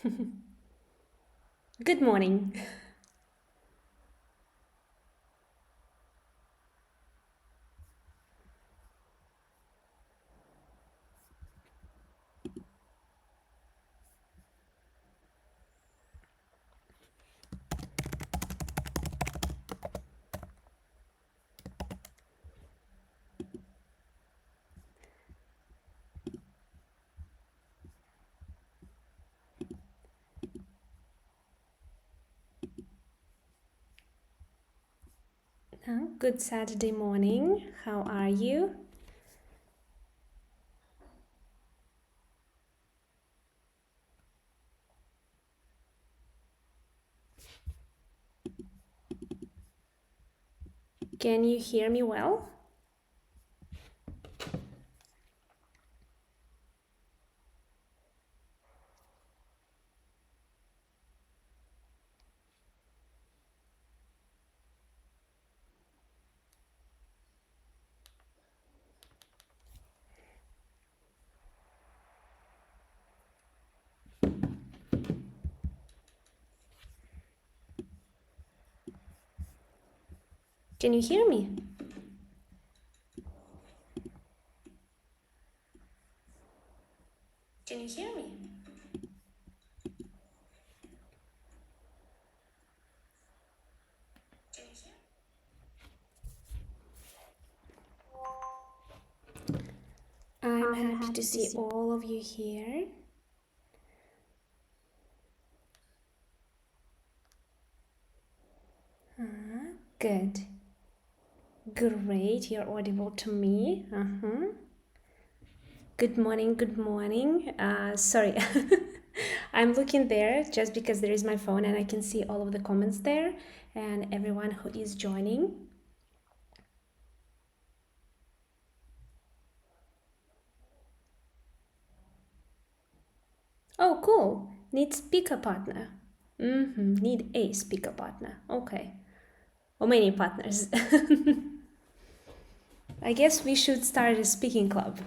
Good morning. Good Saturday morning. How are you? Can you hear me well? Can you hear me? Can you hear me? Can you hear? I'm happy to see all of you here. Good. Great, you're audible to me. Good morning, good morning. Sorry, I'm looking there just because there is my phone and I can see all of the comments there and everyone who is joining. Oh, cool. Need speaker partner. Need a speaker partner. Okay. Or many partners. I guess we should start a speaking club.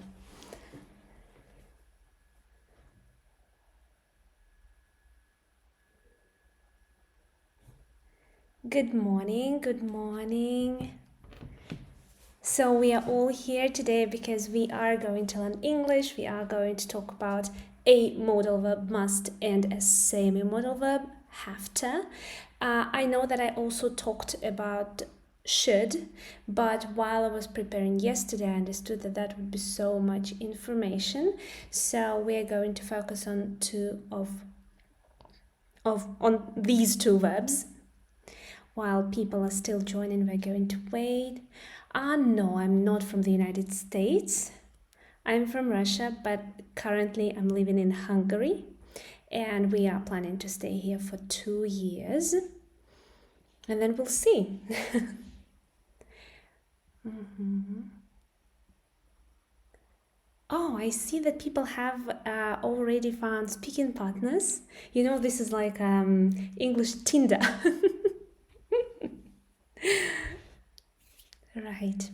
Good morning, good morning. So we are all here today because we are going to learn English. We are going to talk about a modal verb must and a semi-modal verb have to. I know that I also talked about should, but while I was preparing yesterday, I understood that that would be so much information. So we are going to focus on on these two verbs. While people are still joining, we're going to wait. No, I'm not from the United States. I'm from Russia, but currently I'm living in Hungary and we are planning to stay here for 2 years and then we'll see. Oh, I see that people have already found speaking partners. You know, this is like English Tinder. Right.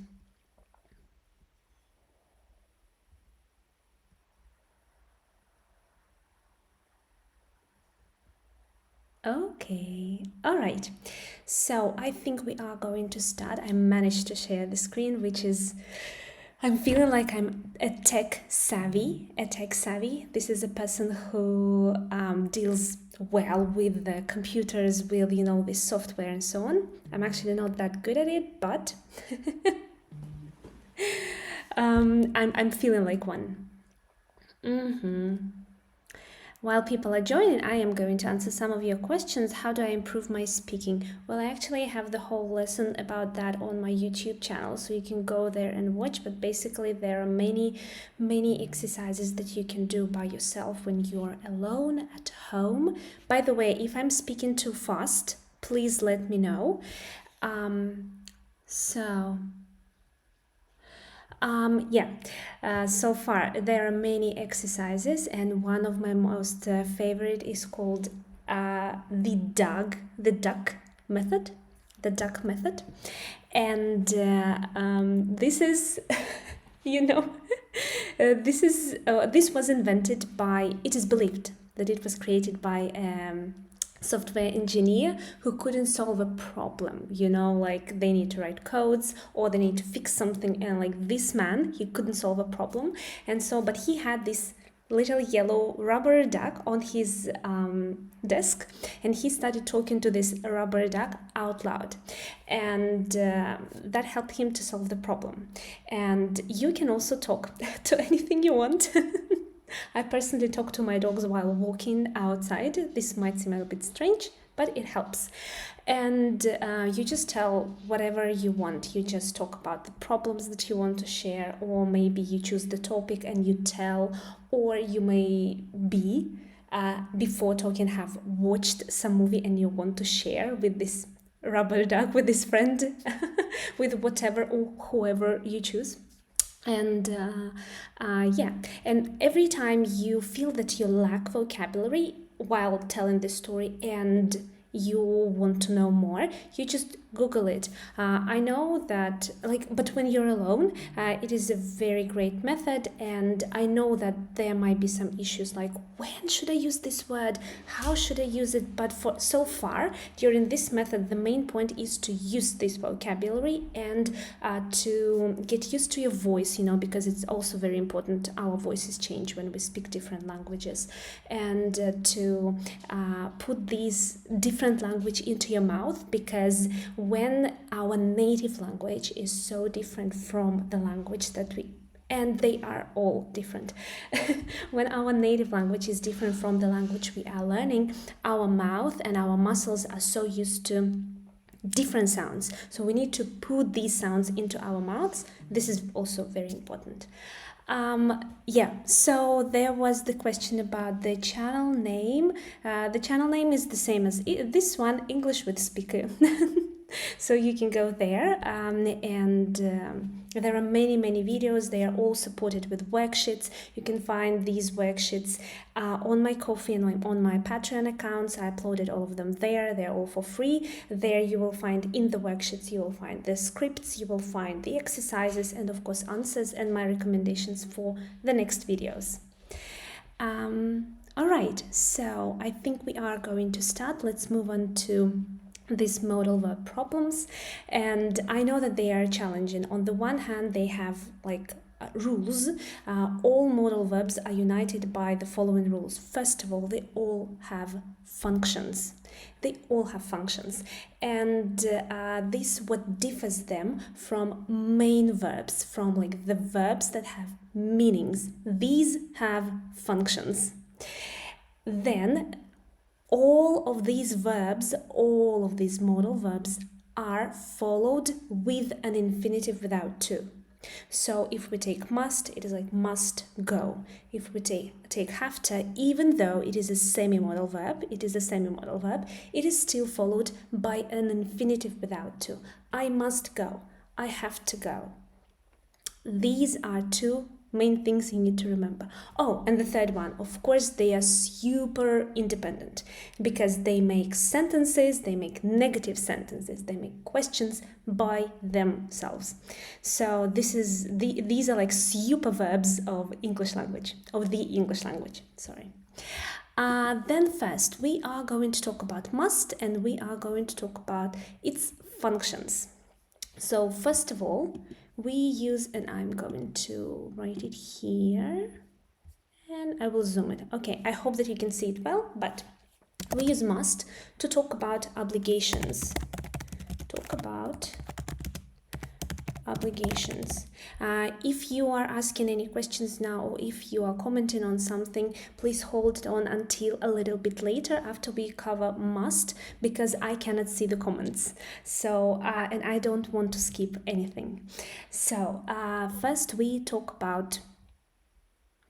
Okay, all right. So I think we are going to start. I managed to share the screen, which is, I'm feeling like I'm a tech savvy. This is a person who deals well with the computers, with, you know, the software and so on. I'm actually not that good at it, but I'm feeling like one. While people are joining, I am going to answer some of your questions. How do I improve my speaking? Well, I actually have the whole lesson about that on my YouTube channel, so you can go there and watch. But basically, there are many exercises that you can do by yourself when you're alone at home. By the way, if I'm speaking too fast, please let me know. So so far there are many exercises, and one of my most favorite is called the duck method, and this is, you know, this was invented by, it is believed that it was created by software engineer who couldn't solve a problem, you know, like they need to write codes or they need to fix something, and like this man, he couldn't solve a problem, and so but he had this little yellow rubber duck on his desk, and he started talking to this rubber duck out loud, and that helped him to solve the problem. And you can also talk to anything you want. I personally talk to my dogs while walking outside. This might seem a bit strange, but it helps. And you just tell whatever you want. You just talk about the problems that you want to share, or maybe you choose the topic and you tell, or you may be, before talking, have watched some movie and you want to share with this rubber duck, with this friend, with whatever or whoever you choose. And yeah, and every time you feel that you lack vocabulary while telling the story and you want to know more, you just Google it. I know that, like, but when you're alone, it is a very great method, and I know that there might be some issues like, when should I use this word? How should I use it? But for so far, during this method, the main point is to use this vocabulary and to get used to your voice, you know, because it's also very important. Our voices change when we speak different languages, and to put these different language into your mouth, because when our native language is so different from the language that we, and they are all different. When our native language is different from the language we are learning, our mouth and our muscles are so used to different sounds. So we need to put these sounds into our mouths. This is also very important. Yeah, so there was the question about the channel name. The channel name is the same as this one, English with Speaker. So you can go there, and there are many videos. They are all supported with worksheets. You can find these worksheets on my Ko-fi and on my Patreon accounts. I uploaded all of them there. They're all for free. There you will find, in the worksheets, you will find the scripts, you will find the exercises, and of course answers and my recommendations for the next videos. All right, so I think we are going to start. Let's move on to these modal verb problems, and I know that they are challenging. On the one hand, they have like rules. All modal verbs are united by the following rules. First of all, they all have functions. They all have functions, and this what differs them from main verbs, from like the verbs that have meanings. These have functions. Then all of these verbs, all of these modal verbs are followed with an infinitive without to. So if we take must, it is like must go. If we take have to, even though it is a semi-modal verb, it is still followed by an infinitive without to. I must go. I have to go. These are two main things you need to remember. Oh, and the third one, of course, they are super independent, because they make sentences, they make negative sentences, they make questions by themselves. So these are like super verbs of English language, of the English language, sorry. Then first, we are going to talk about must, and we are going to talk about its functions. So first of all, we use, and I'm going to write it here, and I will zoom it. Okay, I hope that you can see it well, but we use must to talk about obligations. If you are asking any questions now, or if you are commenting on something, please hold it on until a little bit later after we cover must, because I cannot see the comments. So, and I don't want to skip anything. So, first we talk about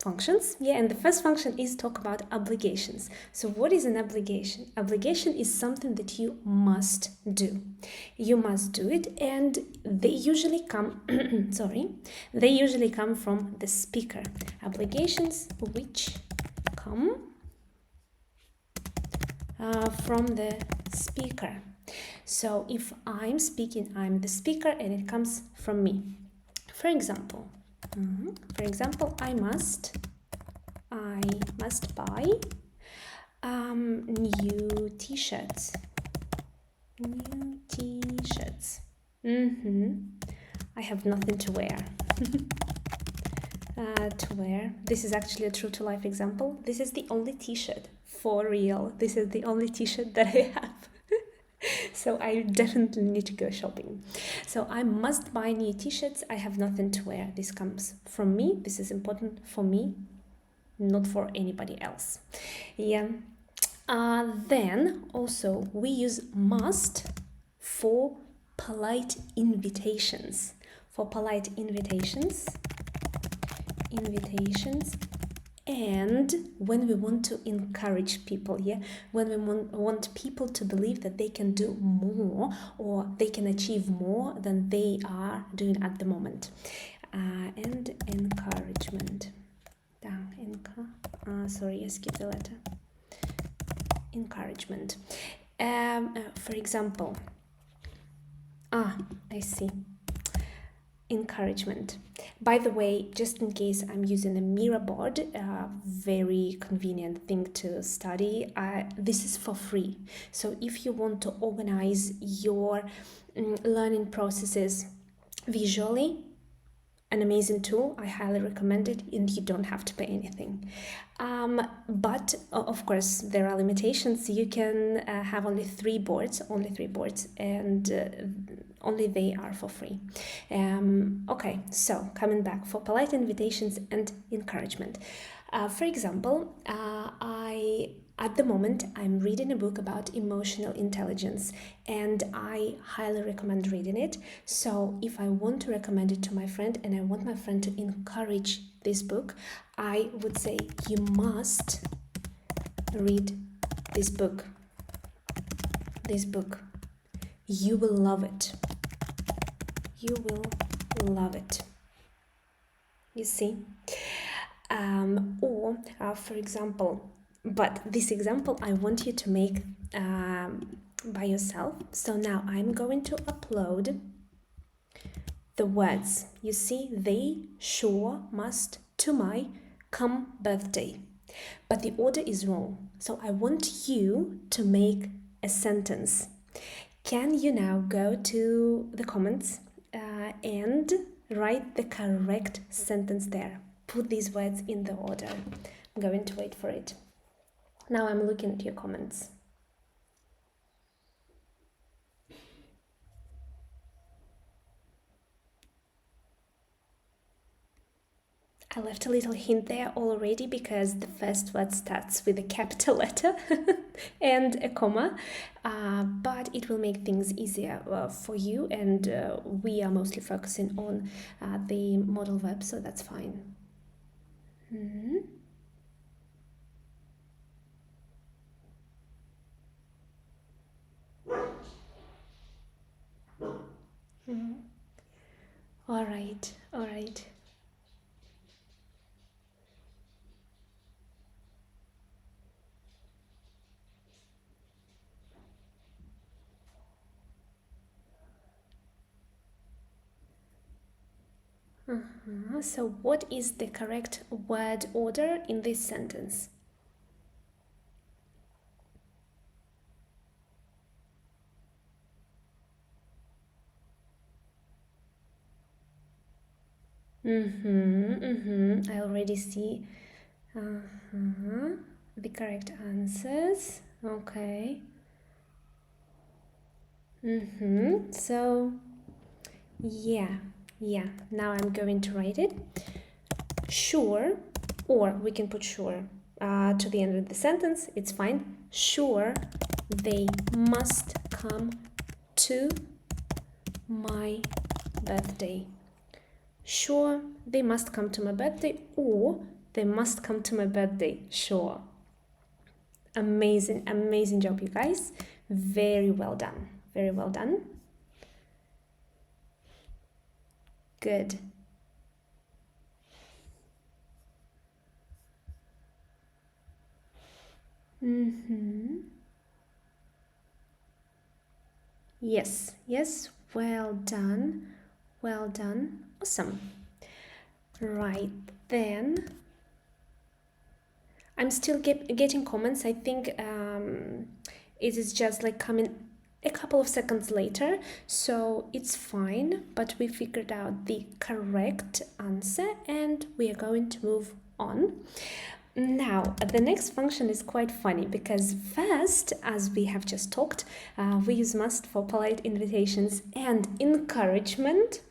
functions. Yeah, and the first function is talk about obligations. So what is an obligation? Obligation is something that you must do. You must do it, and they usually come they usually come from the speaker. Obligations which come from the speaker. So if I'm speaking, I'm the speaker, and it comes from me. For example, I must buy New t-shirts. New t-shirts. I have nothing to wear. To wear. This is actually a true to life example. This is the only t-shirt, for real. This is the only t-shirt that I have. So I definitely need to go shopping. So I must buy new t-shirts. I have nothing to wear. This comes from me. This is important for me, not for anybody else. Yeah. Then also we use must for polite invitations. For polite invitations, and when we want to encourage people, yeah, when we want people to believe that they can do more or they can achieve more than they are doing at the moment. And encouragement. Sorry, I skipped the letter. Encouragement. For example, I see. Encouragement. By the way, just in case, I'm using a mirror board, very convenient thing to study. This is for free. So if you want to organize your learning processes visually, an amazing tool. I highly recommend it, and you don't have to pay anything. But of course, there are limitations. You can have only three boards, and only they are for free. Okay, so coming back for polite invitations and encouragement. For example, at the moment, I'm reading a book about emotional intelligence, and I highly recommend reading it. So if I want to recommend it to my friend and I want my friend to encourage this book, I would say you must read this book. You will love it. You will love it. You see? For example, but this example I want you to make by yourself. So now I'm going to upload the words. You see, they sure must to my come birthday. But the order is wrong. So I want you to make a sentence. Can you now go to the comments and write the correct sentence there? Put these words in the order. I'm going to wait for it. Now I'm looking at your comments. I left a little hint there already because the first word starts with a capital letter and a comma, but it will make things easier for you, and we are mostly focusing on the modal verb, so that's fine. All right. So what is the correct word order in this sentence? I already see the correct answers. Okay. So yeah, now I'm going to write it. Sure, or we can put sure to the end of the sentence, it's fine. Sure, they must come to my birthday. Sure, they must come to my birthday, or they must come to my birthday. Sure. Amazing job, you guys. Very well done. Good. Yes, well done. Awesome. Right, then I'm still getting comments. I think it is just like coming a couple of seconds later, so it's fine, but we figured out the correct answer and we are going to move on. Now, the next function is quite funny because first, as we have just talked, we use must for polite invitations and encouragement.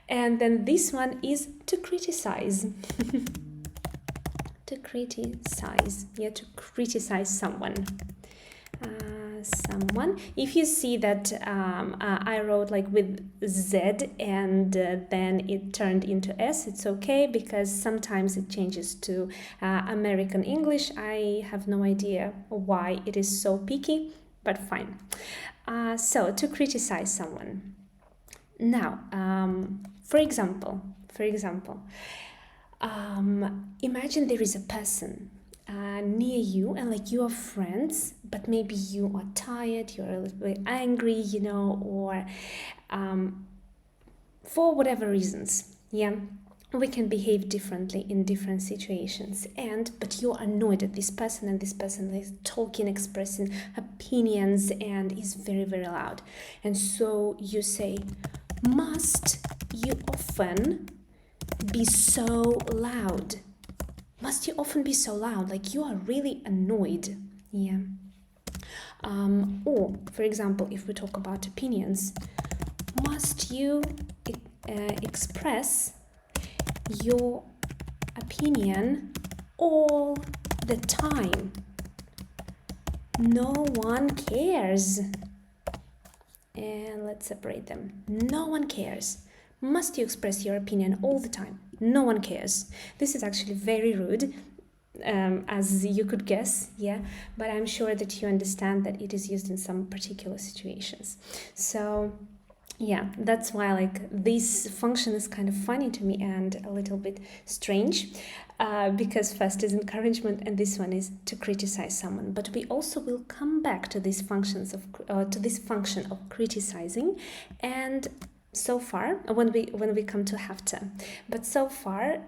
And then this one is to criticize. To criticize, yeah, to criticize someone. Someone. If you see that I wrote like with Z and then it turned into S, it's okay because sometimes it changes to American English. I have no idea why it is so picky, but fine. So to criticize someone. Now, for example, imagine there is a person near you and like you are friends, but maybe you are tired, you're a little bit angry, you know, or for whatever reasons, yeah, we can behave differently in different situations, but you're annoyed at this person and this person is talking, expressing opinions and is very, very loud. And so you say, must you often be so loud? Must you often be so loud? Like you are really annoyed. Yeah. Or, for example, if we talk about opinions, must you express your opinion all the time? No one cares. And let's separate them. No one cares. Must you express your opinion all the time? No one cares. This is actually very rude, as you could guess, yeah, but I'm sure that you understand that it is used in some particular situations. So yeah, that's why like this function is kind of funny to me and a little bit strange, because first is encouragement and this one is to criticize someone. But we also will come back to these functions to this function of criticizing, and so far when we come to have to. But so far,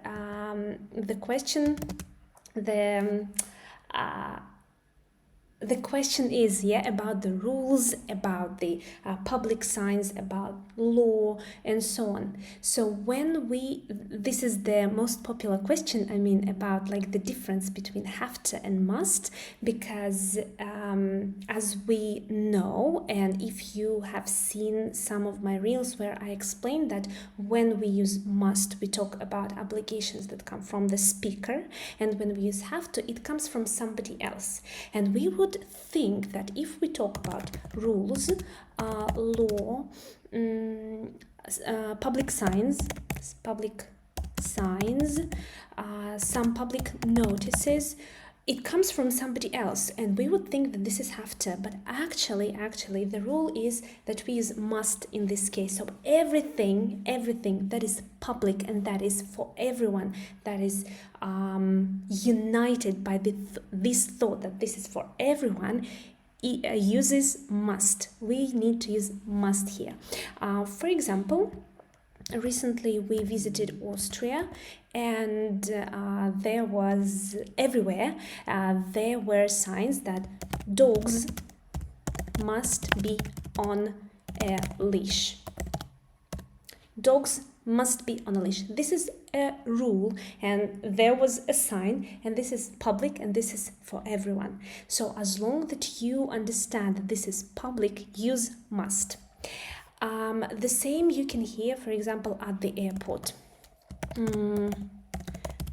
the question is, yeah, about the rules, about the public signs, about law, and so on. So this is the most popular question, I mean, about like the difference between have to and must, because as we know, and if you have seen some of my reels where I explain that when we use must, we talk about obligations that come from the speaker, and when we use have to, it comes from somebody else. And we would think that if we talk about rules, law, public signs, some public notices, it comes from somebody else, and we would think that this is have to, but actually the rule is that we use must in this case. So everything that is public and that is for everyone, that is united by this thought that this is for everyone, uses must. We need to use must here. For example, recently we visited Austria, and there was everywhere there were signs that dogs must be on a leash. Dogs must be on a leash. This is a rule, and there was a sign, and this is public and this is for everyone. So as long that you understand that this is public, use must. The same you can hear, for example, at the airport.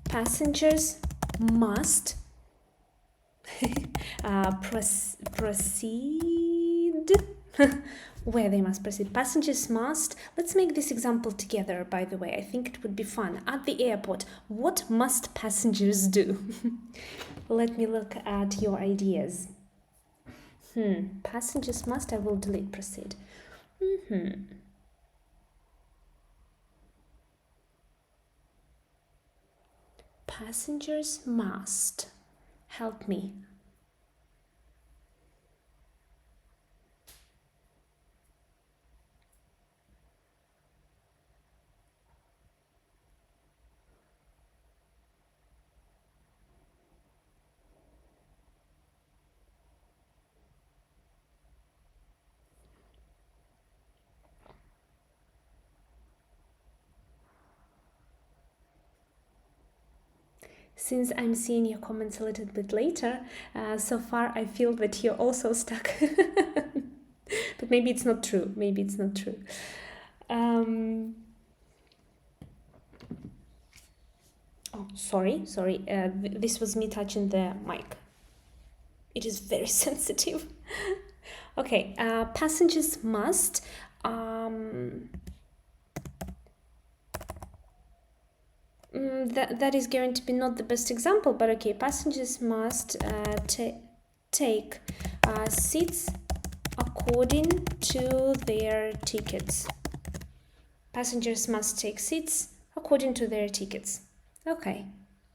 Passengers must proceed where they must proceed. Passengers must. Let's make this example together, by the way. I think it would be fun. At the airport, what must passengers do? Let me look at your ideas. Passengers must. I will delete proceed. Passengers must. Help me. Since I'm seeing your comments a little bit later, so far I feel that you're also stuck. But maybe it's not true. Maybe it's not true. Oh, sorry. This was me touching the mic. It is very sensitive. Okay, passengers must that is going to be not the best example, but okay, passengers must take seats according to their tickets. Passengers must take seats according to their tickets. Okay.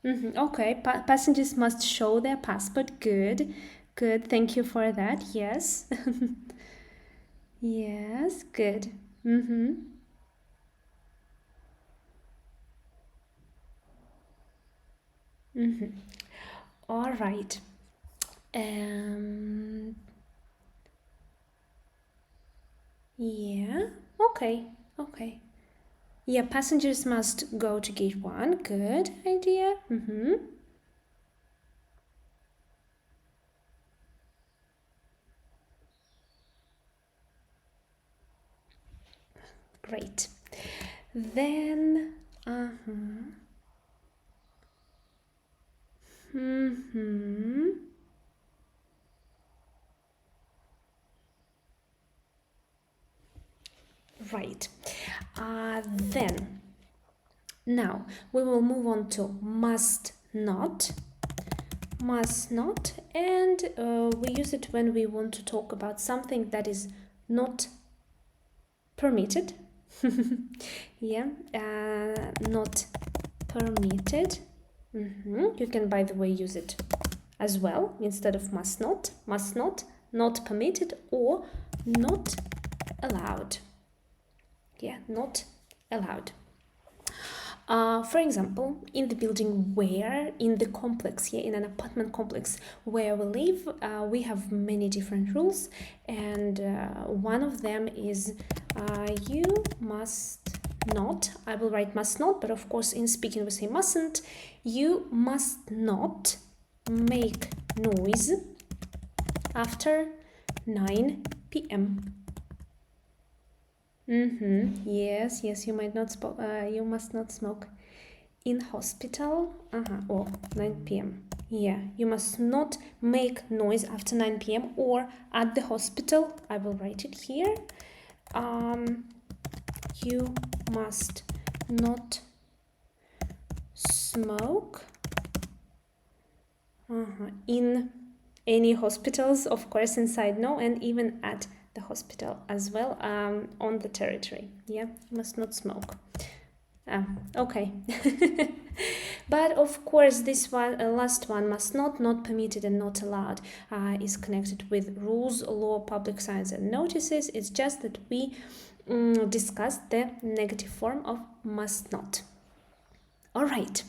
Okay, passengers must show their passport. Good. Thank you for that. Yes. Yes, good. All right. Yeah. Okay. Yeah, passengers must go to gate 1. Good idea. Great. Then, right. Then, now we will move on to must not. Must not, and we use it when we want to talk about something that is not permitted. Yeah, not permitted. You can, by the way, use it as well instead of must not, not permitted, or not allowed. Yeah, not allowed. For example, in the building where, in the complex here, in an apartment complex where we live, we have many different rules, and one of them is you must not, I will write must not, but of course in speaking we say mustn't, you must not make noise after 9 p.m. Yes, you might not you must not smoke in hospital. Or 9 p.m. Yeah, you must not make noise after 9 p.m. or at the hospital. I will write it here. You must not smoke in any hospitals, of course, inside no, and even at the hospital as well, on the territory. Yeah, you must not smoke. Okay. But of course this one, last one, must not, not permitted, and not allowed, is connected with rules, law, public signs, and notices. It's just that we discussed the negative form of must not. All right.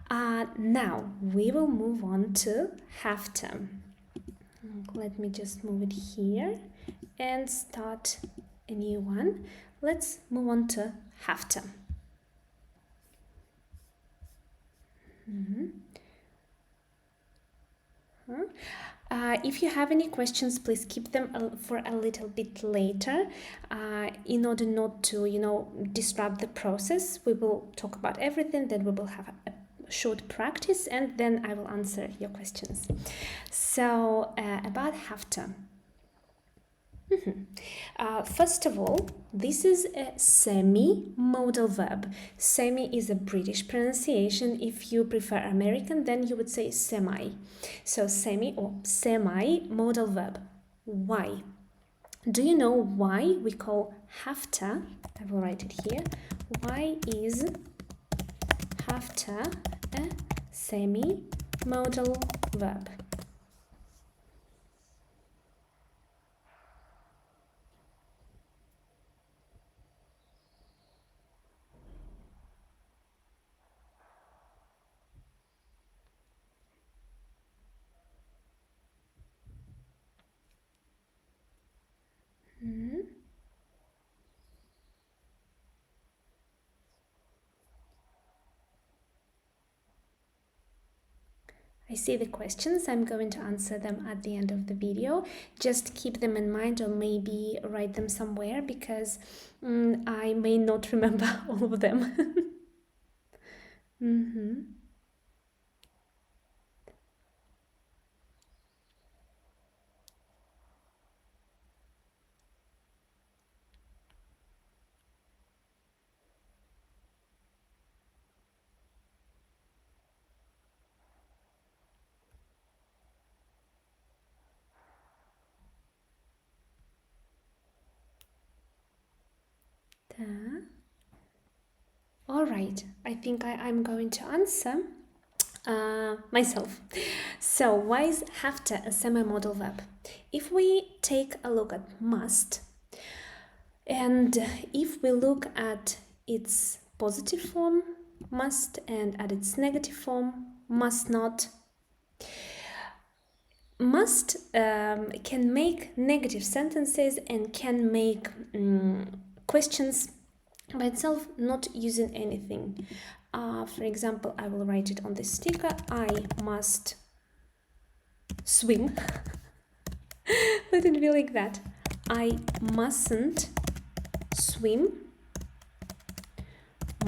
Now we will move on to have to. Let me just move it here and start a new one. Let's move on to have to. If you have any questions, please keep them for a little bit later, in order not to, disrupt the process. We will talk about everything, then we will have a short practice, and then I will answer your questions. So, about have to. First of all, this is a semi-modal verb. Semi is a British pronunciation. If you prefer American, then you would say semi. So semi or semi-modal verb. Why? Do you know why we call have to? I will write it here. Why is have to a semi-modal verb? I see the questions. I'm going to answer them at the end of the video. Just keep them in mind or maybe write them somewhere because I may not remember all of them. All right, I think I'm going to answer myself. So, why is have to a semi-modal verb? If we take a look at must, and if we look at its positive form, must, and at its negative form, must not, must can make negative sentences and can make questions by itself, not using anything. For example, I will write it on this sticker. I must swim. Let it be like that. I mustn't swim.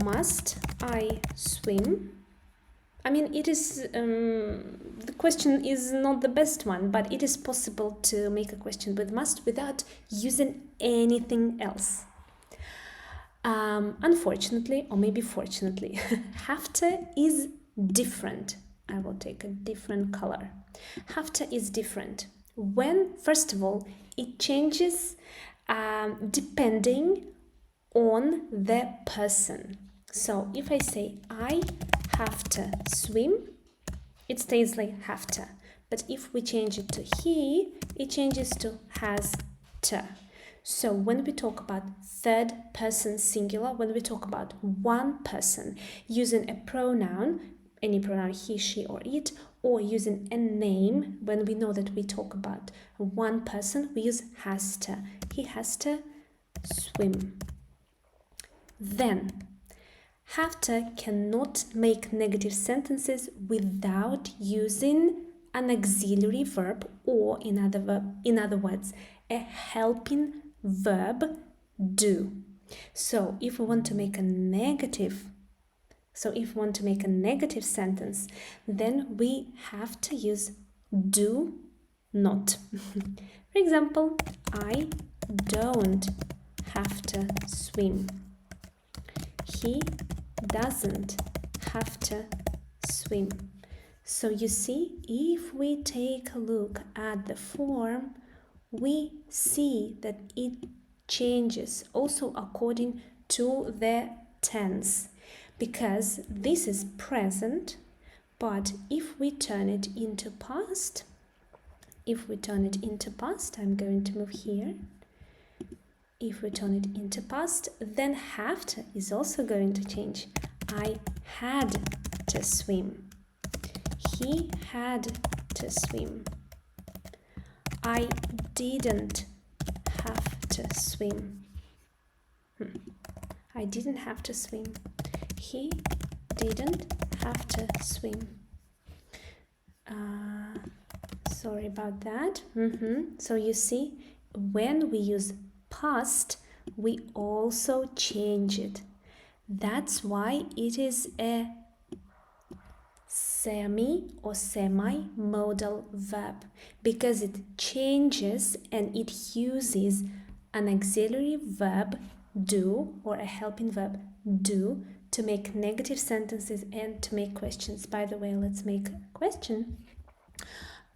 Must I swim? I mean, it is, the question is not the best one, but it is possible to make a question with must without using anything else. Unfortunately, or maybe fortunately, have to is different. I will take a different color. Have to is different. When, first of all, it changes depending on the person. So if I say I have to swim, it stays like have to. But if we change it to he, it changes to has to. So when we talk about third person singular, when we talk about one person using a pronoun, any pronoun he, she, or it, or using a name, when we know that we talk about one person, we use has to. He has to swim. Then, have to cannot make negative sentences without using an auxiliary verb or, in other words, a helping verb do. So if we want to make a negative sentence, then we have to use do not. For example, I don't have to swim. He doesn't have to swim. So you see, if we take a look at the form, we see that it changes also according to the tense, because this is present, but if we turn it into past, I'm going to move here. If we turn it into past, then have to is also going to change. I had to swim. He had to swim. I didn't have to swim. I didn't have to swim. He didn't have to swim. Sorry about that. So you see, when we use past, we also change it. That's why it is a semi-modal verb, because it changes and it uses an auxiliary verb do or a helping verb do to make negative sentences and to make questions. By the way, let's make a question.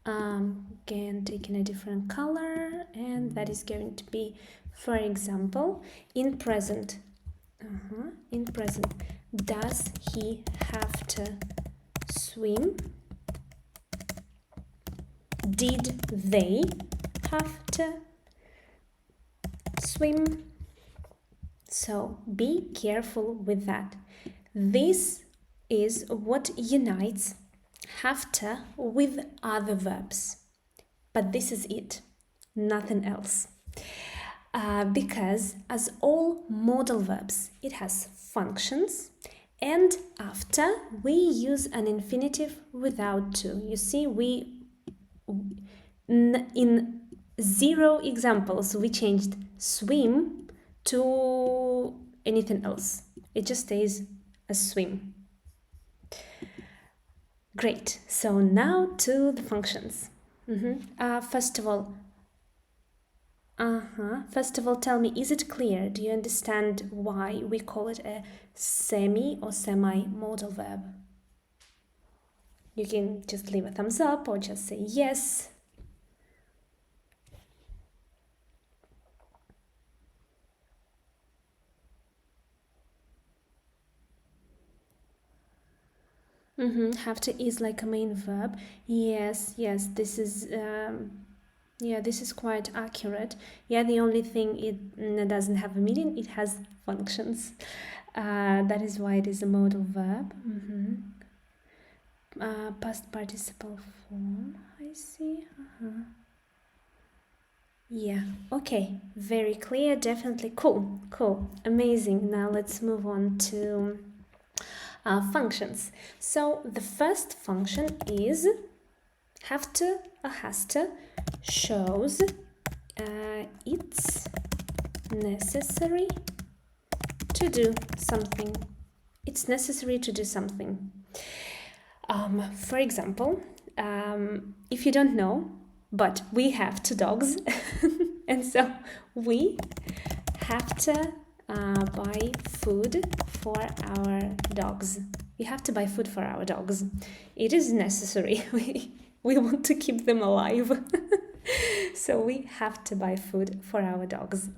Again, taking a different color, and that is going to be, for example, in present. In present, does he have to swim? Did they have to swim? So be careful with that. This is what unites have to with other verbs. But this is it, nothing else. Because as all modal verbs, it has functions And after, we use an infinitive without to. You see, in 0 examples, we changed swim to anything else. It just stays as swim. Great. So now to the functions. First of all, tell me, is it clear? Do you understand why we call it a semi or semi-modal verb? You can just leave a thumbs up or just say yes. Have to is like a main verb. Yes, this is this is quite accurate. Yeah, the only thing it doesn't have a meaning, it has functions. That is why it is a modal verb. Past participle form, I see. Yeah, okay, very clear, definitely. Cool, amazing. Now let's move on to functions. So the first function is have to or has to, shows it's necessary to do something. It's necessary to do something. For example, if you don't know, but we have 2 dogs, and so we have to buy food for our dogs. We have to buy food for our dogs. It is necessary. We want to keep them alive. So we have to buy food for our dogs.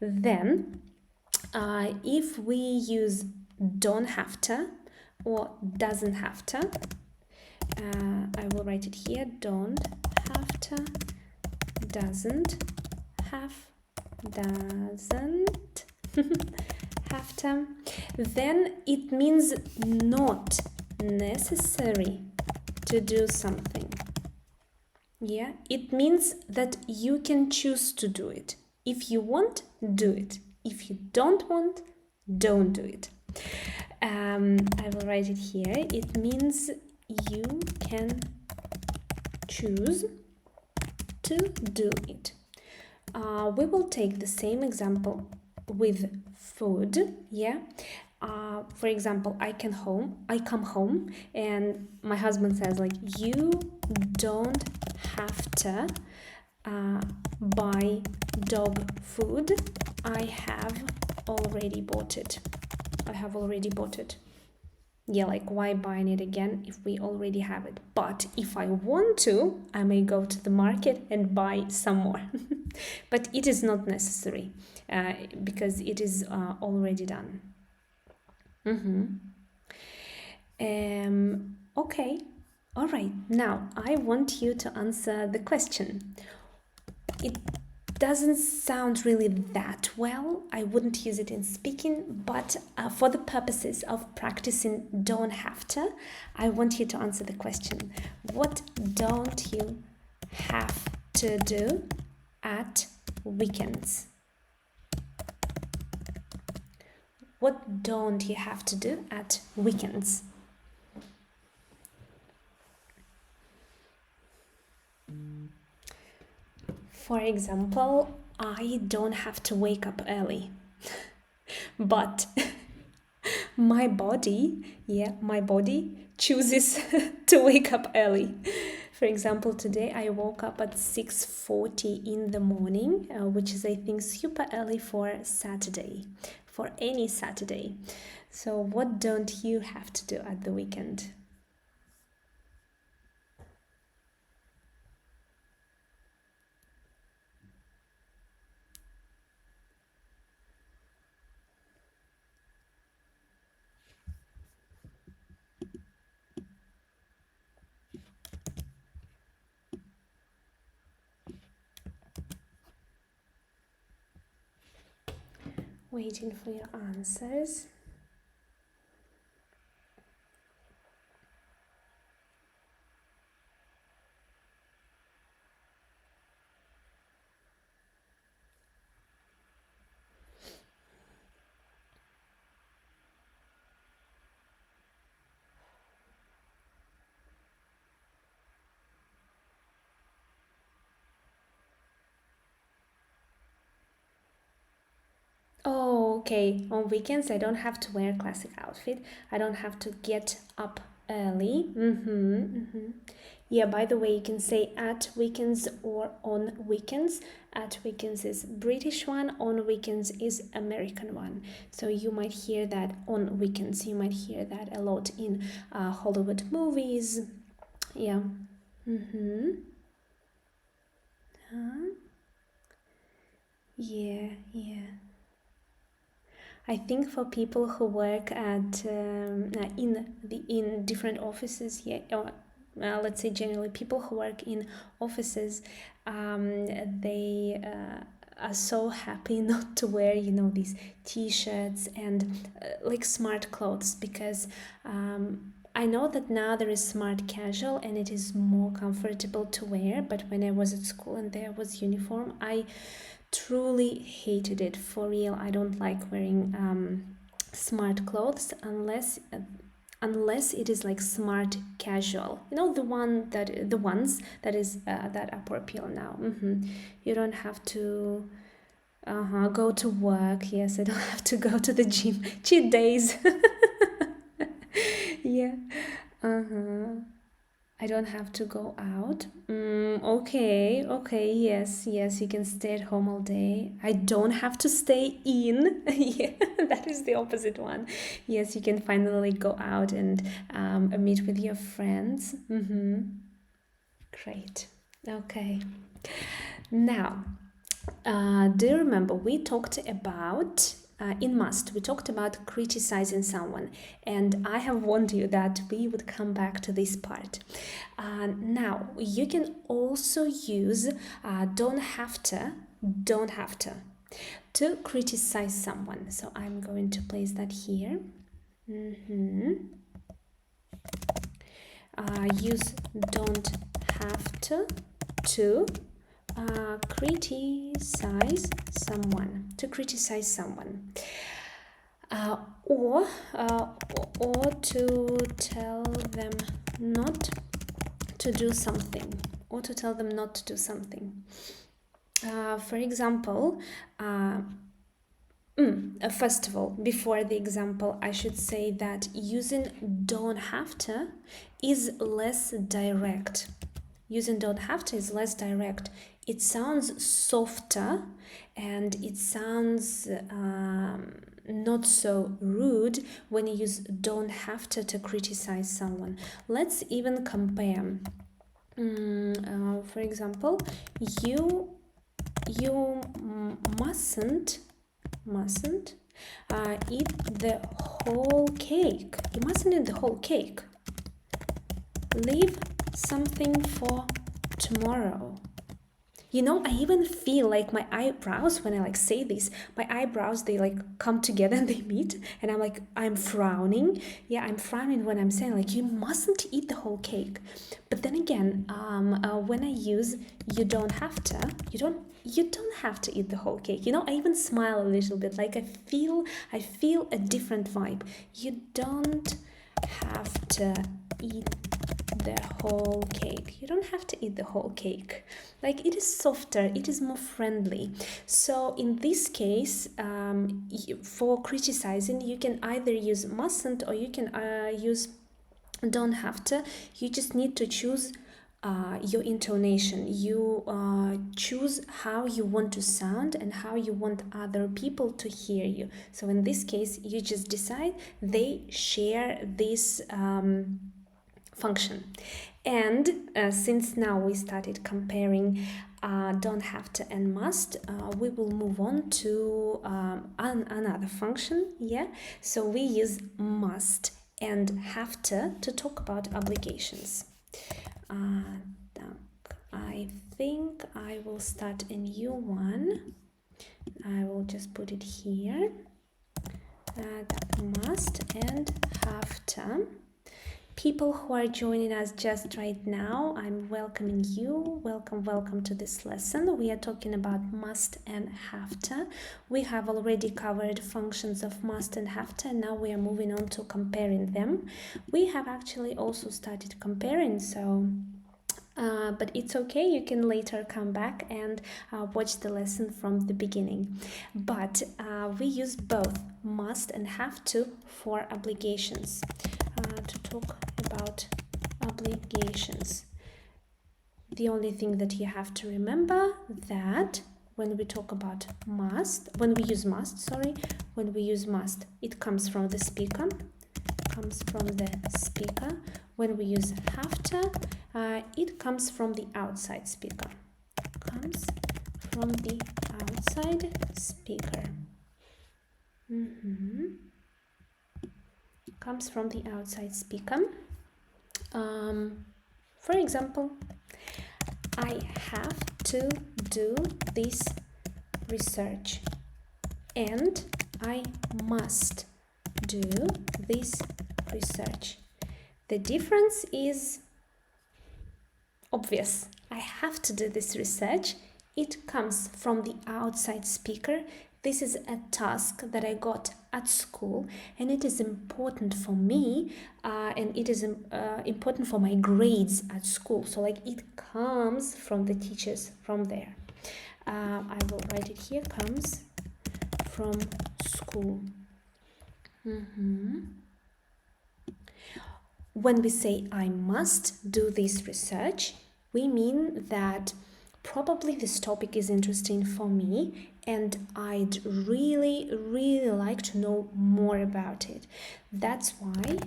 Then, if we use don't have to or doesn't have to, I will write it here. Don't have to, doesn't have to, then it means not necessary to do something. Yeah, it means that you can choose to do it. If you want, do it. If you don't want, don't do it. I will write it here. It means you can choose to do it. We will take the same example with food. Yeah. For example, I come home and my husband says like, you don't have to buy dog food. I have already bought it. Yeah, like why buying it again if we already have it? But if I want to, I may go to the market and buy some more. But it is not necessary because it is already done. Okay, all right. Now I want you to answer the question. It doesn't sound really that well. I wouldn't use it in speaking, but for the purposes of practicing don't have to, I want you to answer the question. What don't you have to do at weekends? What don't you have to do at weekends? For example, I don't have to wake up early, but my body chooses to wake up early. For example, today I woke up at 6:40 in the morning, which is I think super early for Saturday, for any Saturday. So what don't you have to do at the weekend? Waiting for your answers. Oh, okay. On weekends, I don't have to wear classic outfit. I don't have to get up early. Yeah, by the way, you can say at weekends or on weekends. At weekends is British one, on weekends is American one. So you might hear that on weekends. You might hear that a lot in Hollywood movies. Yeah. Yeah, yeah. I think for people who work at in different offices, yeah, or let's say generally people who work in offices, they are so happy not to wear, these t-shirts and like smart clothes because I know that now there is smart casual and it is more comfortable to wear, but when I was at school and there was uniform, I truly hated it. For real, I don't like wearing smart clothes unless it is like smart casual, the ones that is that are popular now. You don't have to go to work. Yes, I don't have to go to the gym. Cheat days. Yeah. I don't have to go out. Okay, yes, you can stay at home all day. I don't have to stay in. Yeah, that is the opposite one. Yes, you can finally go out and meet with your friends. Great. Okay. Now, do you remember we talked about in must we talked about criticizing someone, and I have warned you that we would come back to this part. Now you can also use don't have to criticize someone. So I'm going to place that here. Use don't have to criticize someone, uh, or to tell them not to do something, for example, first of all, before the example, I should say that using don't have to is less direct. Using don't have to is less direct. It sounds softer and it sounds not so rude when you use don't have to criticize someone. Let's even compare. For example, you mustn't eat the whole cake. You mustn't eat the whole cake. Leave something for tomorrow. I even feel like my eyebrows, when I like say this, my eyebrows, they like come together and they meet, and I'm frowning. Yeah, I'm frowning when I'm saying like you mustn't eat the whole cake. But then again, when I use you don't have to, you don't have to eat the whole cake. I even smile a little bit, like I feel a different vibe. You don't have to eat the whole cake. You don't have to eat the whole cake. Like, it is softer, it is more friendly. So in this case, for criticizing, you can either use mustn't or you can use don't have to. You just need to choose your intonation. You choose how you want to sound and how you want other people to hear you. So in this case, you just decide they share this function. And since now we started comparing don't have to and must, we will move on to another function. Yeah, so we use must and have to talk about obligations. I think I will start a new one. I will just put it here. Must and have to. People who are joining us just right now, I'm welcoming you. Welcome to this lesson. We are talking about must and have to. We have already covered functions of must and have to, and now we are moving on to comparing them. We have actually also started comparing, so But it's okay, you can later come back and watch the lesson from the beginning. But we use both must and have to for obligations. To talk about obligations, the only thing that you have to remember that when we talk about must, when we use must, it comes from the speaker, When we use have to, it comes from the outside speaker. Comes from the outside speaker. For example, I have to do this research and I must do this research. The difference is obvious. I have to do this research. It comes from the outside speaker. This is a task that I got at school, and it is important for me, and it is important for my grades at school. So like it comes from the teachers from there. I will write it here, comes from school. When we say I must do this research, we mean that probably this topic is interesting for me and I'd really like to know more about it. That's why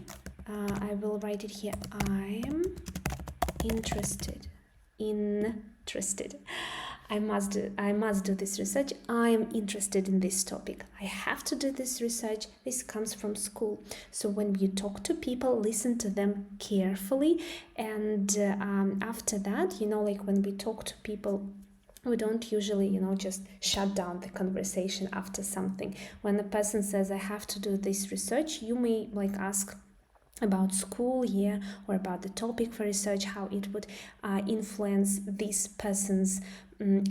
I will write it here. I'm interested. I must do this research. I am interested in this topic. I have to do this research. This comes from school. So when you talk to people, listen to them carefully. And after that, like when we talk to people, we don't usually, just shut down the conversation after something. When a person says, I have to do this research, you may ask about school here or about the topic for research, how it would influence this person's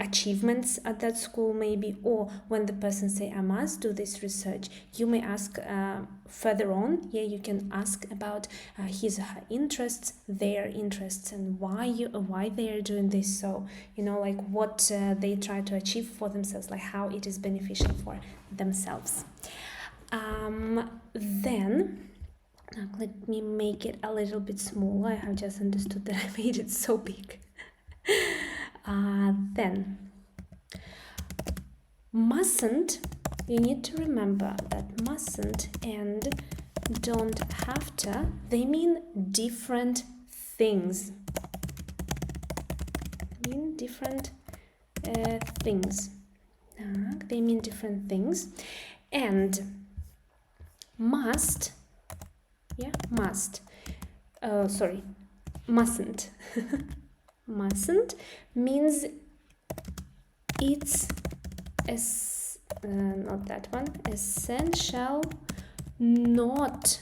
achievements at that school maybe, or when the person say I must do this research, you may ask further on, you can ask about his or her interests, their interests, and why they are doing this. So what they try to achieve for themselves, how it is beneficial for themselves. Then let me make it a little bit smaller. I have just understood that I made it so big. Then mustn't, you need to remember that mustn't and don't have to, they mean different things. They mean different things. And mustn't mustn't means it's not that one, essential not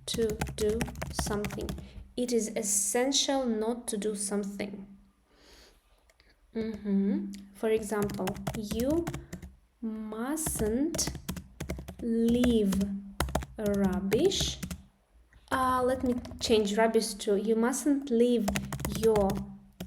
to do something. It is essential not to do something. For example, you mustn't leave rubbish. Let me change rubbish to you mustn't leave your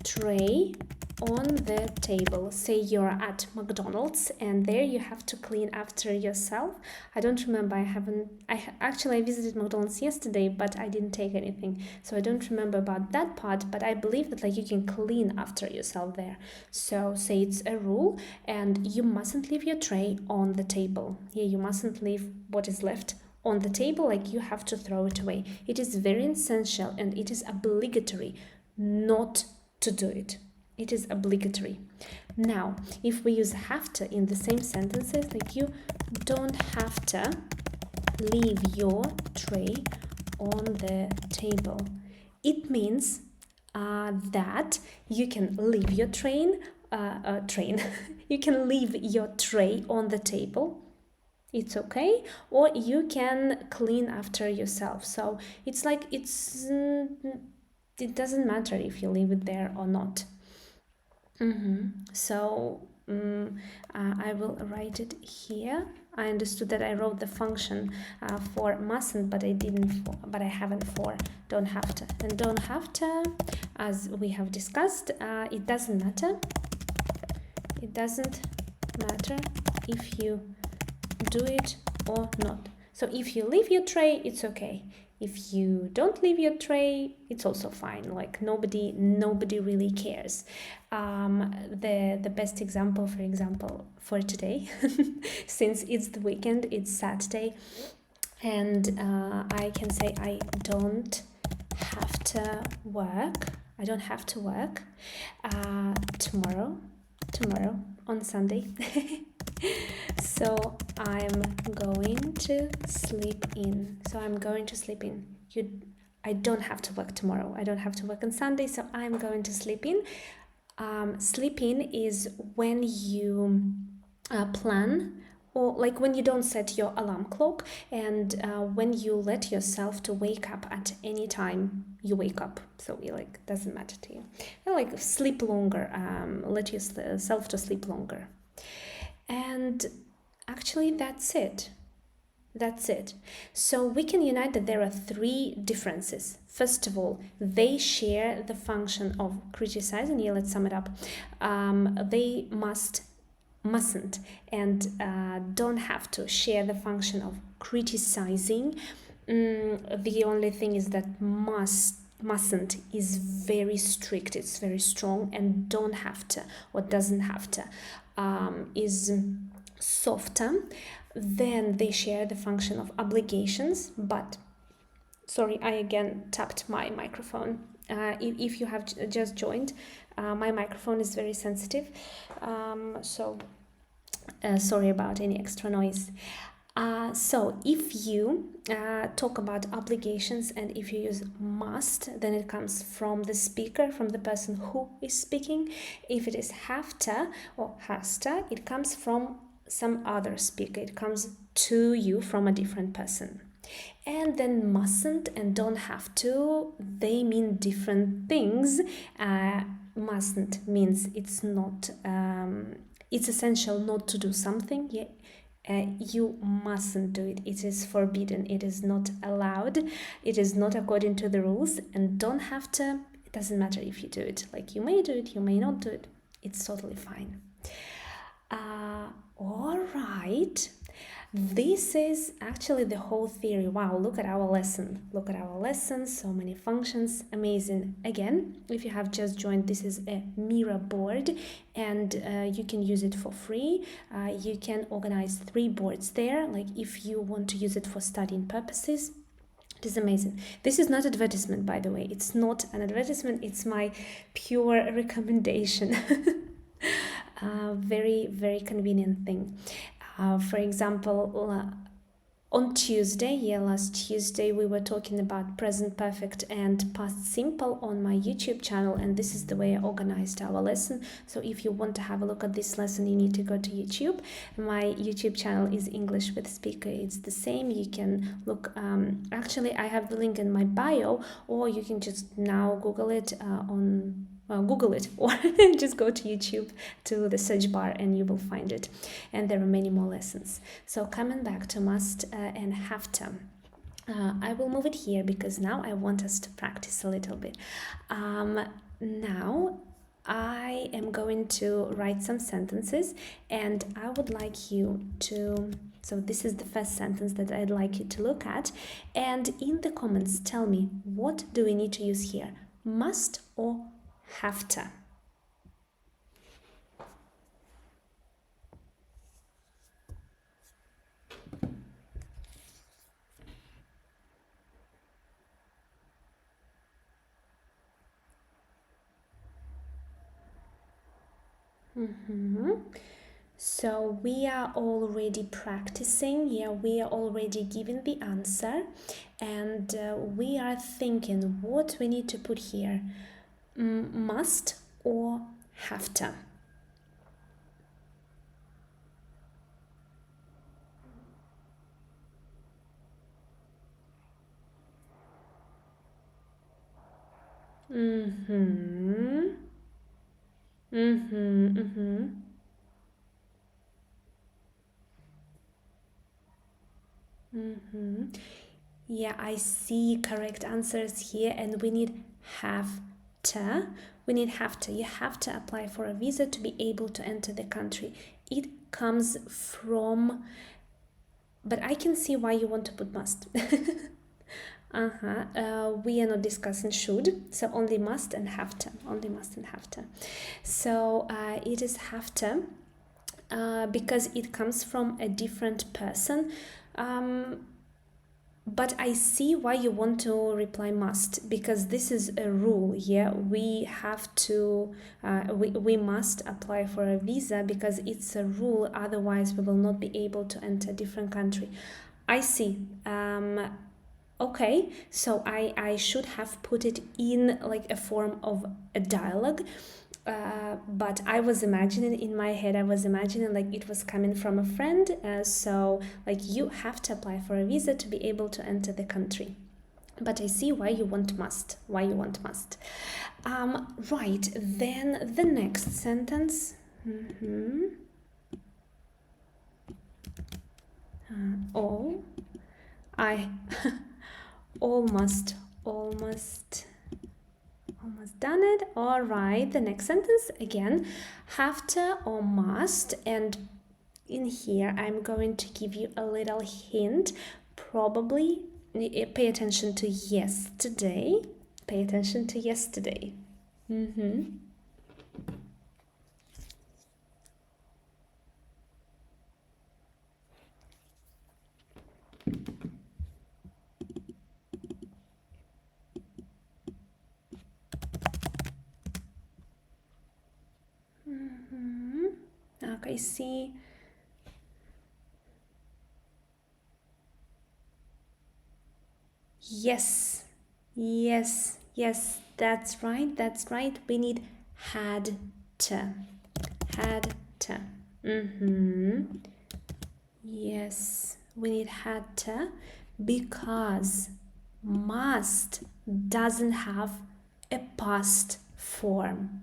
tray on the table. Say you're at McDonald's and there you have to clean after yourself. I don't remember, I visited McDonald's yesterday, but I didn't take anything, so I don't remember about that part, but I believe that you can clean after yourself there. So say it's a rule and you mustn't leave your tray on the table. You mustn't leave what is left on the table, you have to throw it away. It is very essential and it is obligatory not to do it. It is obligatory. Now, if we use have to in the same sentences, you don't have to leave your tray on the table. It means that you can leave your you can leave your tray on the table. It's okay, or you can clean after yourself. So it doesn't matter if you leave it there or not. So I will write it here. I understood that I wrote the function for mustn't, but I didn't. But I haven't for don't have to. And don't have to, as we have discussed, it doesn't matter. It doesn't matter if you do it or not. So if you leave your tray, it's okay. If you don't leave your tray, it's also fine. Like nobody really cares. The best example, for example, for today, since it's the weekend, it's Saturday, and I can say I don't have to work. I don't have to work tomorrow on Sunday. So I'm going to sleep in. I don't have to work tomorrow. I don't have to work on Sunday, so I'm going to sleep in. Sleep in is when you plan, or like when you don't set your alarm clock, and when you let yourself to wake up at any time you wake up. So it like doesn't matter to you. Like sleep longer. Let yourself to sleep longer. And actually that's it. So we can unite that there are three differences. First of all, they share the function of criticize, and here let's sum it up. They mustn't, and don't have to share the function of criticizing. The only thing is that mustn't is very strict, it's very strong, and don't have to or doesn't have to is softer. Then they share the function of obligations, but sorry, I again tapped my microphone. If you have just joined, my microphone is very sensitive, so sorry about any extra noise. So if you talk about obligations, and if you use must, then it comes from the speaker, from the person who is speaking. If it is have to or has to, it comes from some other speaker. It comes to you from a different person. And then mustn't and don't have to, they mean different things. Mustn't means it's not, it's essential not to do something. You mustn't do it. It is forbidden. It is not allowed. It is not according to the rules. And don't have to, it doesn't matter if you do it. Like you may do it, you may not do it. It's totally fine. All right. This is actually the whole theory. Wow, look at our lesson. Look at our lesson. So many functions. Amazing. Again, if you have just joined, this is a mirror board, and you can use it for free. You can organize 3 boards there. Like if you want to use it for studying purposes, it is amazing. This is not advertisement, by the way. It's not an advertisement. It's my pure recommendation. Very, very convenient thing. For example, on Tuesday, last Tuesday, we were talking about present perfect and past simple on my YouTube channel, and this is the way I organized our lesson. So if you want to have a look at this lesson, you need to go to YouTube. My YouTube channel is English with Speaker. It's the same. You can look, actually I have the link in my bio, or you can just now Google it Google it, or just go to YouTube to the search bar and you will find it. And there are many more lessons. So coming back to must and have to. I will move it here because now I want us to practice a little bit. Now I am going to write some sentences, and I would like you to, so this is the first sentence that I'd like you to look at, and in the comments tell me, what do we need to use here? Must or have to? So we are already practicing. We are already giving the answer, and we are thinking what we need to put here. Must or have to? Yeah, I see correct answers here, and we need have to. We need have to. You have to apply for a visa to be able to enter the country. It comes from, but I can see why you want to put must. We are not discussing should, so only must and have to. Only must and have to. So it is have to because it comes from a different person. But I see why you want to reply must, because this is a rule. Yeah, we have to, we must apply for a visa because it's a rule. Otherwise, we will not be able to enter a different country. I see. Okay, so I should have put it in like a form of a dialogue. But I was imagining in my head, I was imagining like it was coming from a friend. So like you have to apply for a visa to be able to enter the country. But I see why you want must. Why you want must. Right, then the next sentence. All. I almost done it. All right, the next sentence again, have to or must, and in here I'm going to give you a little hint. Probably pay attention to yesterday. Pay attention to yesterday. Okay, see. Yes, that's right. We need had to. Yes, we need had to because must doesn't have a past form.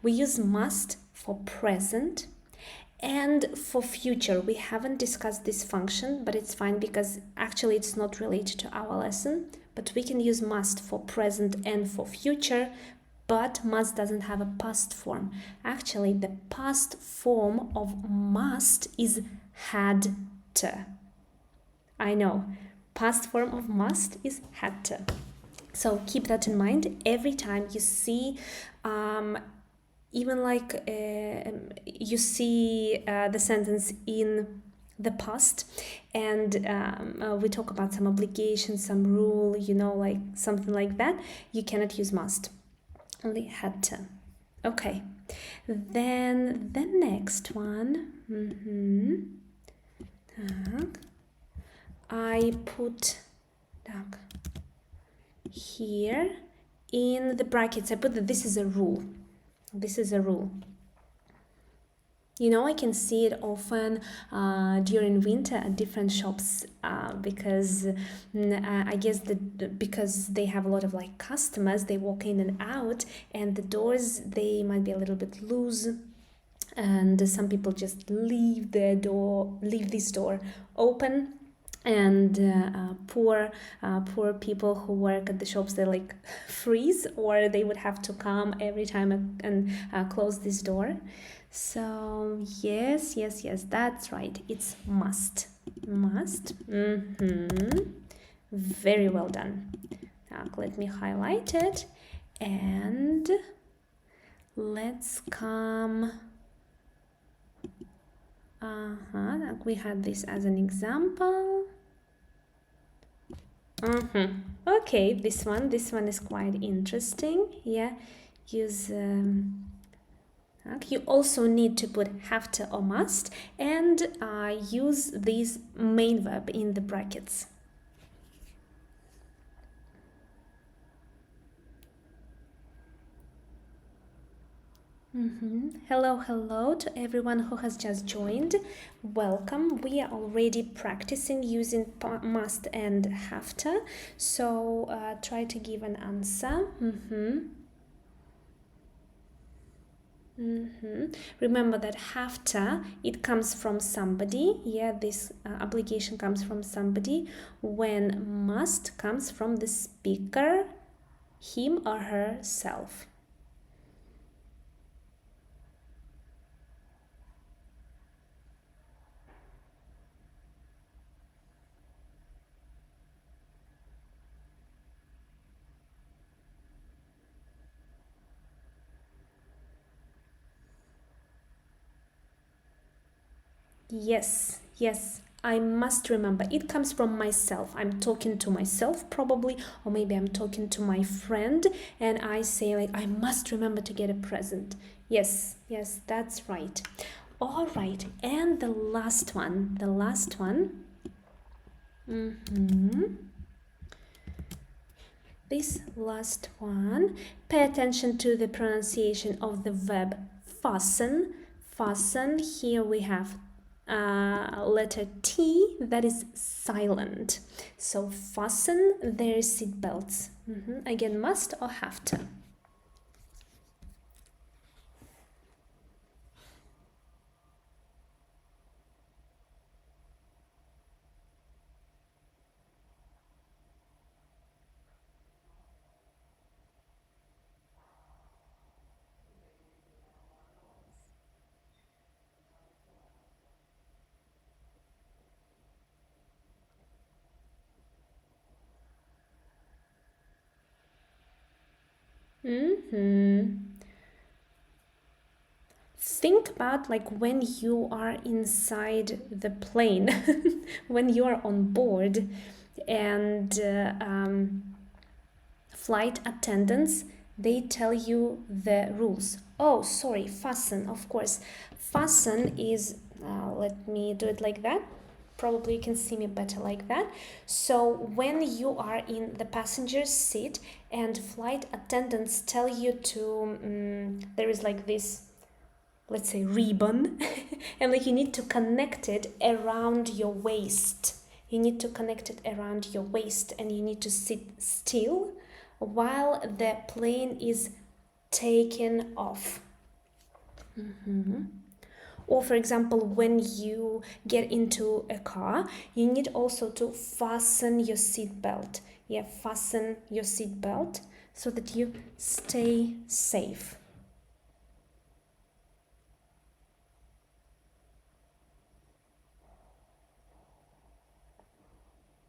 We use must for present and for future. We haven't discussed this function, but it's fine because actually it's not related to our lesson. But we can use must for present and for future, but must doesn't have a past form. Actually, the past form of must is had to. I know, past form of must is had to. So keep that in mind every time you see even like you see the sentence in the past, and we talk about some obligation, some rule, like something like that, you cannot use must, only had to. Okay, then the next one. I put here in the brackets, I put that this is a rule. This is a rule. I can see it often during winter at different shops because I guess because they have a lot of like customers, they walk in and out, and the doors, they might be a little bit loose, and some people just leave this door open. And poor people who work at the shops, they like freeze, or they would have to come every time and close this door. So yes, that's right, it's must. Very well done. Now let me highlight it, and let's come. We had this as an example. Okay, this one is quite interesting. Yeah, use you also need to put have to or must, and use this main verb in the brackets. Hello to everyone who has just joined. Welcome. We are already practicing using must and have to, so try to give an answer. Remember that have to, it comes from somebody. Yeah, this obligation comes from somebody. When must comes from the speaker, him or herself. Yes, yes, I must remember. It comes from myself. I'm talking to myself probably, or maybe I'm talking to my friend and I say like I must remember to get a present. Yes, yes, that's right. All right, and the last one. The last one. This last one, pay attention to the pronunciation of the verb fasten. Fasten, here we have letter T that is silent. So fasten their seatbelts. Again, must or have to. Think about like when you are inside the plane, when you are on board, and flight attendants, they tell you the rules. Oh, sorry, fasten, of course. Fasten is, let me do it like that. Probably you can see me better like that. So when you are in the passenger's seat and flight attendants tell you to, there is like this, let's say, ribbon, and like you need to connect it around your waist. You need to connect it around your waist and you need to sit still while the plane is taken off. Or for example, when you get into a car, you need also to fasten your seatbelt. Yeah, fasten your seatbelt so that you stay safe.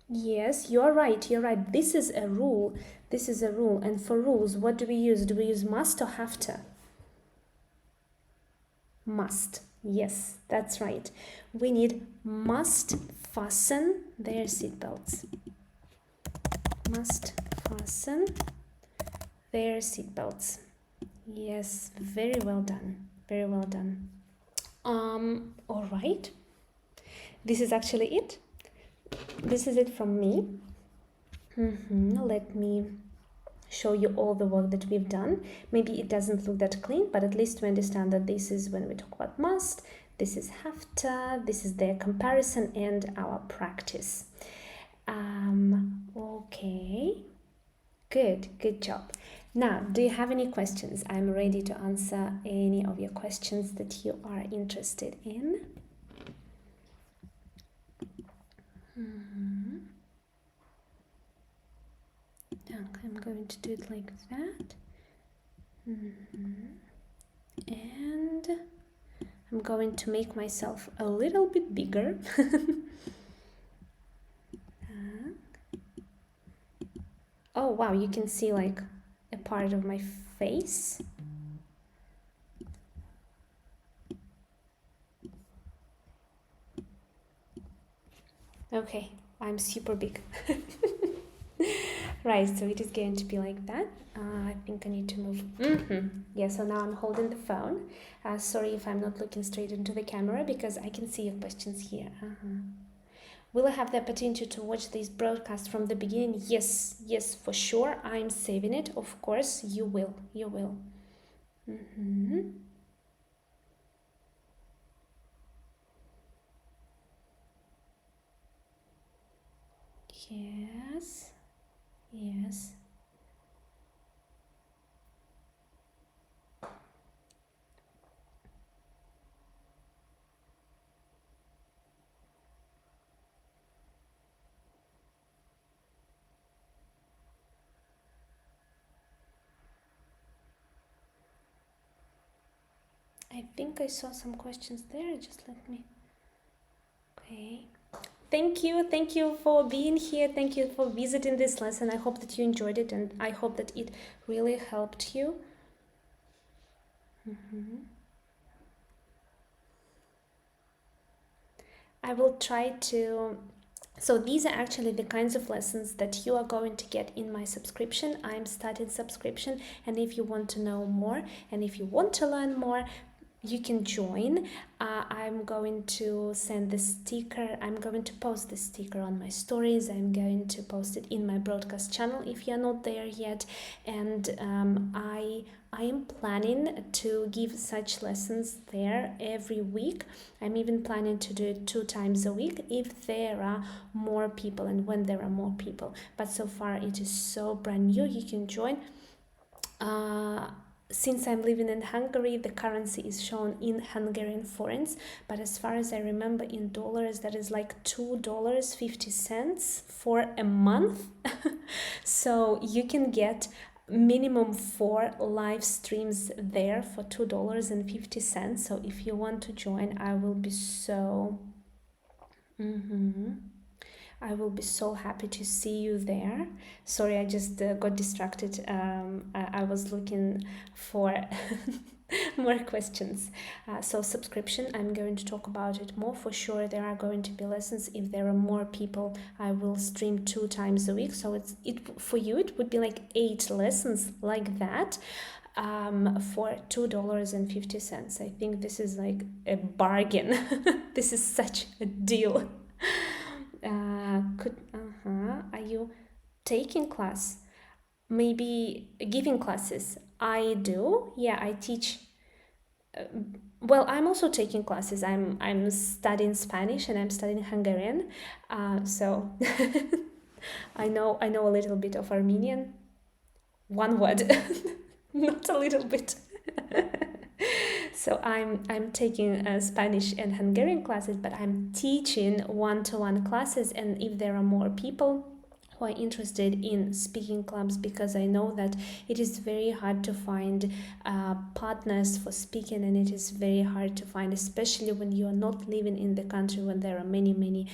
Yes, you're right. You're right. This is a rule. This is a rule. And for rules, what do we use? Do we use must or have to? Must. Yes, that's right. We need must fasten their seatbelts. Must fasten their seatbelts. Yes, very well done. Very well done. All right. This is actually it. This is it from me. Let me show you all the work that we've done. Maybe it doesn't look that clean, but at least we understand that this is when we talk about must, this is have to, this is their comparison and our practice. Okay, good job. Now, do you have any questions? I'm ready to answer any of your questions that you are interested in. I'm going to do it like that. And I'm going to make myself a little bit bigger. Oh wow, you can see like a part of my face. Okay, I'm super big. Right, so it is going to be like that. I think I need to move. Yeah, so now I'm holding the phone. Sorry if I'm not looking straight into the camera because I can see your questions here. Will I have the opportunity to watch this broadcast from the beginning? Yes, yes, for sure. I'm saving it. Of course, you will. You will. Yes. Yes. I think I saw some questions there. Just let me. Okay. Thank you for being here. Thank you for visiting this lesson. I hope that you enjoyed it, and I hope that it really helped you. I will try to. So these are actually the kinds of lessons that you are going to get in my subscription. I'm starting subscription, and if you want to know more and if you want to learn more, you can join. I'm going to send the sticker. I'm going to post the sticker on my stories. I'm going to post it in my broadcast channel if you're not there yet. And I am planning to give such lessons there every week. I'm even planning to do it 2 times a week if there are more people and when there are more people. But so far it is so brand new. You can join. Since I'm living in Hungary, the currency is shown in Hungarian forints, but as far as I remember, in dollars, that is like $2.50 for a month. So you can get minimum 4 live streams there for $2.50. So if you want to join, I will be so I will be so happy to see you there. Sorry, I just got distracted. I was looking for more questions. So subscription, I'm going to talk about it more for sure. There are going to be lessons. If there are more people, I will stream 2 times a week. So for you, it would be like 8 lessons like that. For $2.50. I think this is like a bargain. This is such a deal. Are you taking class? Maybe giving classes? I do. Yeah, I teach. Well, I'm also taking classes. I'm studying Spanish and I'm studying Hungarian. So I know a little bit of Armenian. One word, not a little bit. So I'm taking Spanish and Hungarian classes, but I'm teaching one-to-one classes. And if there are more people who are interested in speaking clubs, because I know that it is very hard to find partners for speaking, and it is very hard to find, especially when you are not living in the country, when there are many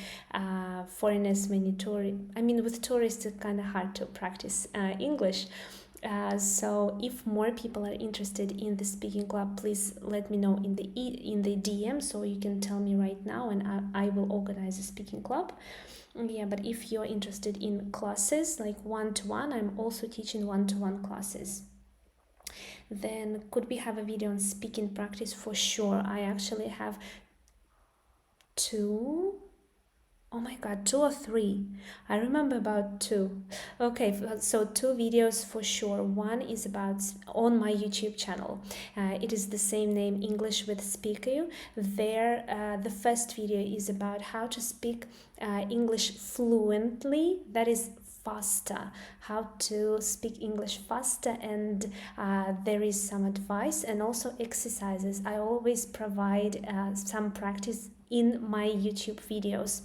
foreigners, many tourists. I mean, with tourists, it's kind of hard to practice English. So if more people are interested in the speaking club, please let me know in the DM, so you can tell me right now, and I will organize a speaking club. Yeah, but if you're interested in classes like one-to-one, I'm also teaching one-to-one classes. Then could we have a video on speaking practice? For sure. I actually have 2. Oh my god, 2 or 3. I remember about 2. Okay, so 2 videos for sure. One is about on my YouTube channel. It is the same name, English with Speaker. There, the first video is about how to speak English fluently. That is faster, how to speak English faster, and there is some advice and also exercises. I always provide some practice in my YouTube videos.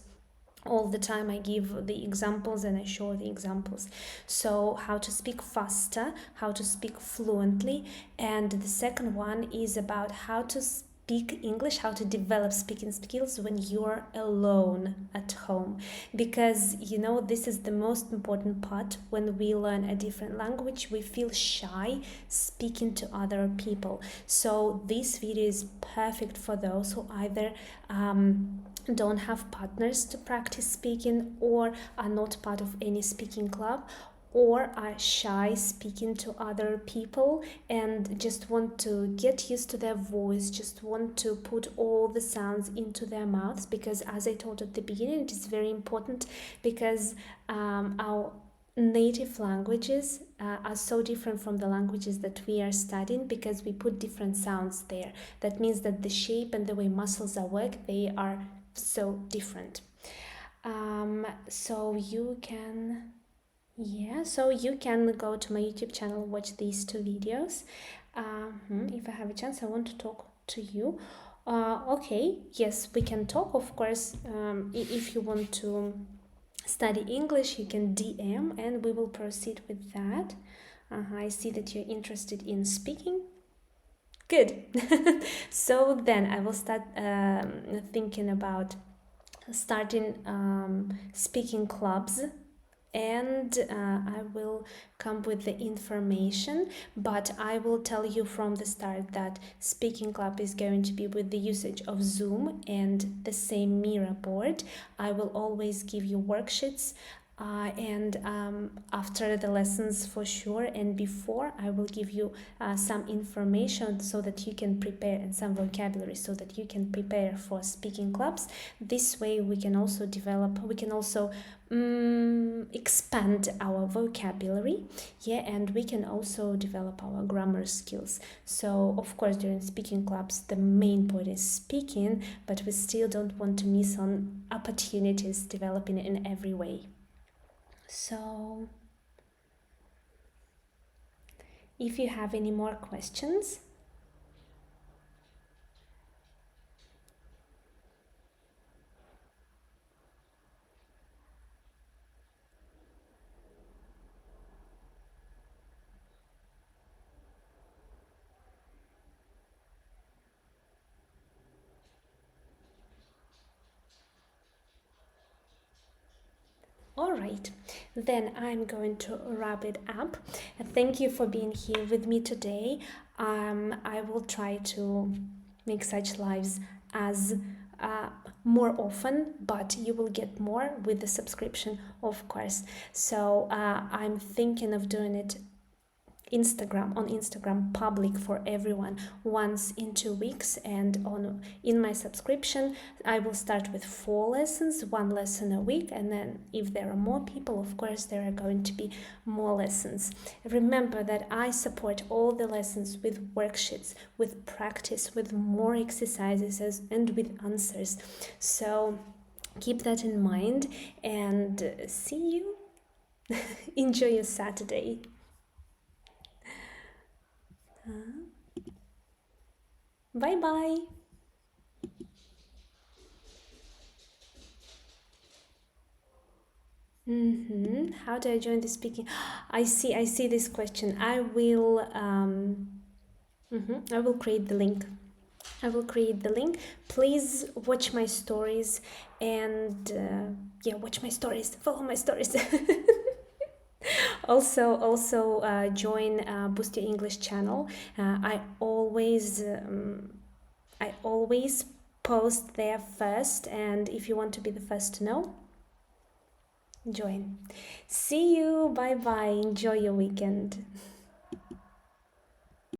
All the time I give the examples and I show the examples. So how to speak faster, how to speak fluently, and the second one is about how to speak English, how to develop speaking skills when you're alone at home, because this is the most important part. When we learn a different language, we feel shy speaking to other people. So this video is perfect for those who either don't have partners to practice speaking, or are not part of any speaking club, or are shy speaking to other people and just want to get used to their voice, just want to put all the sounds into their mouths. Because as I told at the beginning, it is very important, because our native languages are so different from the languages that we are studying, because we put different sounds there. That means that the shape and the way muscles are work, they are so different. So you can go to my YouTube channel, watch these 2 videos. If I have a chance, I want to talk to you. Okay, yes, we can talk, of course. If you want to study English, you can DM and we will proceed with that. I see that you're interested in speaking. Good. So then I will start thinking about starting speaking clubs, and I will come with the information, but I will tell you from the start that speaking club is going to be with the usage of Zoom and the same mirror board. I will always give you worksheets, and after the lessons for sure, and before, I will give you some information so that you can prepare, and some vocabulary so that you can prepare for speaking clubs. This way we can also expand our vocabulary, yeah, and we can also develop our grammar skills. So of course during speaking clubs the main point is speaking, but we still don't want to miss on opportunities developing in every way. So if you have any more questions. All right, then I'm going to wrap it up. Thank you for being here with me today. I will try to make such lives as more often, but you will get more with the subscription, of course. So I'm thinking of doing it on Instagram public for everyone once in 2 weeks, and on in my subscription I will start with 4 lessons, 1 lesson a week, and then if there are more people, of course there are going to be more lessons. Remember that I support all the lessons with worksheets, with practice, with more exercises, and with answers. So keep that in mind, and see you. Enjoy your Saturday. Bye bye. How do I join the speaking? I see this question. I will create the link. I will create the link. Please watch my stories, and yeah, watch my stories. Follow my stories. Also join Boost Your English channel. I always post there first, and if you want to be the first to know, join. See you. Bye bye. Enjoy your weekend.